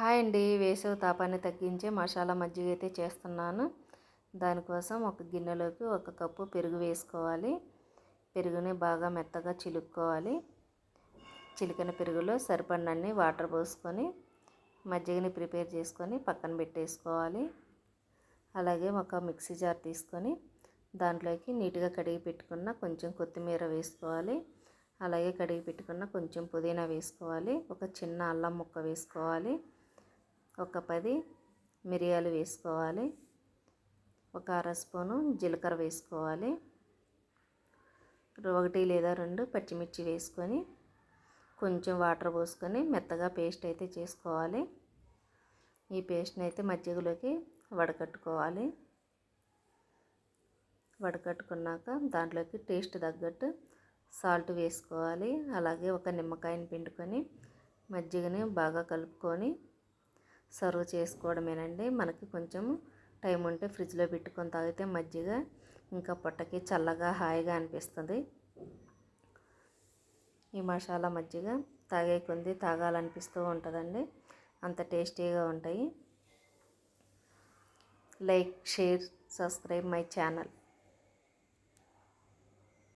Hi అండి. వేసవి తాపాన్ని తగ్గించే మసాలా మజ్జిగ అయితే చేస్తున్నాను. దానికోసం ఒక గిన్నెలోకి 1 కప్పు పెరుగు వేసుకోవాలి. పెరుగుని బాగా మెత్తగా చిలుక్కోవాలి. చిలికిన పెరుగులో సరిపడినన్ని వాటర్ పోసుకొని మజ్జిగని ప్రిపేర్ చేసుకొని పక్కన పెట్టేసుకోవాలి. అలాగే ఒక మిక్సీ జార్ తీసుకొని దాంట్లోకి నీట్గా కడిగి పెట్టుకున్న కొంచెం కొత్తిమీర వేసుకోవాలి. అలాగే కడిగి పెట్టుకున్న కొంచెం పుదీనా వేసుకోవాలి. ఒక చిన్న అల్లం ముక్క వేసుకోవాలి. ఒక 10 మిరియాలు వేసుకోవాలి. ఒక అర స్పూను జీలకర్ర వేసుకోవాలి. 1 లేదా 2 పచ్చిమిర్చి వేసుకొని కొంచెం వాటర్ పోసుకొని మెత్తగా పేస్ట్ అయితే చేసుకోవాలి. ఈ పేస్ట్ని అయితే మజ్జిగలోకి వడకట్టుకోవాలి. వడకట్టుకున్నాక దాంట్లోకి టేస్ట్ తగ్గట్టు సాల్ట్ వేసుకోవాలి. అలాగే ఒక నిమ్మకాయని పిండుకొని మజ్జిగని బాగా కలుపుకొని సర్వ్ చేసుకోవడమేనండి. మనకి కొంచెం టైం ఉంటే ఫ్రిడ్జ్లో పెట్టుకొని తాగితే మజ్జిగ ఇంకా పొట్టకి చల్లగా హాయిగా అనిపిస్తుంది. ఈ మసాలా మజ్జిగ తాగే కొద్దీ తాగాలనిపిస్తూ ఉంటుందండి. అంత టేస్టీగా ఉంటాయి. Like, share, subscribe my channel.